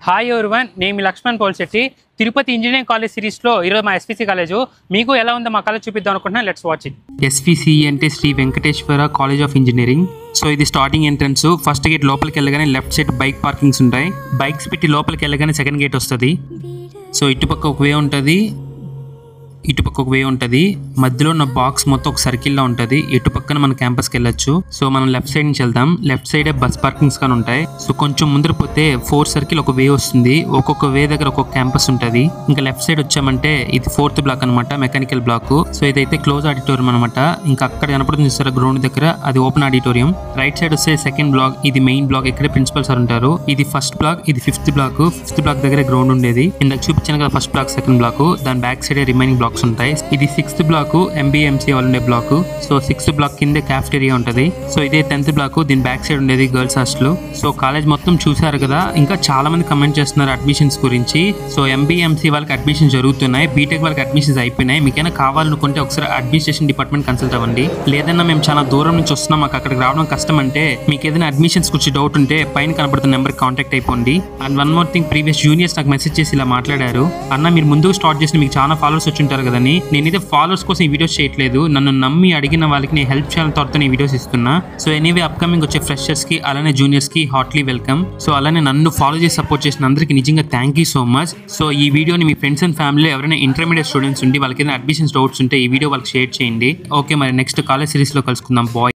Hi everyone, నేను మీ Laxman Polishetty. Tirupati engineering college సిరీస్లో ఈరోజు మా ఎస్విసి కాలేజు. మీకు ఎలా ఉందో మా కాలేజ్ చూపిద్దాం అనుకుంటున్నాను. Let's watch it. ఎస్విసి అంటే Sri Venkateswara college of engineering. So ఇది స్టార్టింగ్ ఎంట్రన్స్. ఫస్ట్ గేట్ లోపలికి వెళ్ళగానే లెఫ్ట్ సైడ్ బైక్ పార్కింగ్స్ ఉంటాయి. బైక్స్ పెట్టి లోపలికి వెళ్ళగానే సెకండ్ గేట్ వస్తుంది. సో ఇటుపక్క ఒక వే ఉంటుంది, ఇటుపక్క ఒక వే ఉంటుంది. మధ్యలో ఉన్న బాక్స్ మొత్తం ఒక సర్కిల్లో ఉంటుంది. ఇటు పక్కన మన క్యాంపస్కి వెళ్ళొచ్చు. సో మనం లెఫ్ట్ సైడ్ నుంచి వెళ్దాం. లెఫ్ట్ సైడే బస్ పార్కింగ్స్ కానీ ఉంటాయి. సో కొంచెం ముందర పోతే 4 సర్కిల్ ఒక వే వస్తుంది. ఒక్కొక్క వే దగ్గర ఒక్కొక్క క్యాంపస్ ఉంటుంది. ఇంకా లెఫ్ట్ సైడ్ వచ్చామంటే ఇది 4th బ్లాక్ అనమాట, మెకానికల్ బ్లాక్. సో ఇదైతే క్లోజ్ ఆడిటోరియం అనమాట. ఇంకా అక్కడ కనపడుతుంది చూసారా గ్రౌండ్ దగ్గర, అది ఓపెన్ ఆడిటోరియం. రైట్ సైడ్ వస్తే సెకండ్ బ్లాక్, ఇది మెయిన్ బ్లాక్. ఇక్కడ ప్రిన్సిపల్ సార్ ఉంటారు. ఇది ఫస్ట్ బ్లాక్, ఇది 5th బ్లాక్. 5th బ్లాక్ దగ్గర గ్రౌండ్ ఉండేది. ఇందాక చూపించాను కదా ఫస్ట్ బ్లాక్, సెకండ్ బ్లాక్. దాని బ్యాక్ సైడ్ రిమైనింగ్ బ్లాక్స్ ఉంటాయి. ఇది 6th బ్లాక్, ఎంబీఎంసీ వాళ్ళు ఉండే బ్లాక్. సో 6th బ్లాక్ కింద క్యాఫ్టేరియా ఉంటది. సో ఇదే 10th బ్లాక్, దీని బ్యాక్ సైడ్ ఉండేది గర్ల్స్ హాస్టల్. సో కాలేజ్ మొత్తం చూసారు కదా. ఇంకా చాలా మంది కమెంట్ చేస్తున్నారు అడ్మిషన్స్ గురించి. సో ఎంబీఎంసీ వాళ్ళకి అడ్మిషన్స్ జరుగుతున్నాయి, బీటెక్ వాళ్ళకి అడ్మిషన్స్ అయిపోయినాయి. మీకైనా కావాలనుకుంటే ఒకసారి అడ్మినిస్ట్రేషన్ డిపార్ట్మెంట్ కన్సల్ట్ అవ్వండి. లేదన్నా మేము చాలా దూరం నుంచి వస్తున్నాం, మాకు అక్కడికి రావడం కష్టం అంటే మీకు ఏదైనా అడ్మిషన్స్ గురించి డౌట్ ఉంటే పైన కనబడుతున్న నెంబర్ కాంటాక్ట్ అయిపోండి. And one more thing, previous juniors నాకు మెసేజ్ చేసి ఇలా మాట్లాడారు, అన్న మీరు ముందుకు స్టార్ట్ చేసి మీకు చాలా ఫాలోవర్స్ వచ్చి ఉంటారు కదని. నేనైతే ఫాలోవర్స్ కోసం ఈ వీడియోస్ చేయట్లేదు, నన్ను నమ్మి అడిగిన వాళ్ళకి నేను హెల్ప్ చేయాలని త్వరతో ఈ వీడియోస్ ఇస్తున్నా. సో ఎనీవే అప్కమింగ్ వచ్చే ఫ్రెషర్స్ కి అలానే జూనియర్స్ కి హార్ట్లీ వెల్కమ్. సో అలానే నన్ను ఫాలో చేసి సపోర్ట్ చేసిన అందరికి నిజంగా thank you so much. So ఈ వీడియోని మీ ఫ్రెండ్స్ అండ్ ఫ్యామిలీ ఎవరైనా ఇంటర్మీడియట్ స్టూడెంట్స్ ఉండి వాళ్ళకి ఏదైనా అడ్మిషన్స్ డౌట్స్ ఉంటే ఈ వీడియో వాళ్ళకి షేర్ చేయండి. ఓకే, మరి నెక్స్ట్ కాలేజ్ సిరీస్ లో కలుసుకుందాం. బాయ్.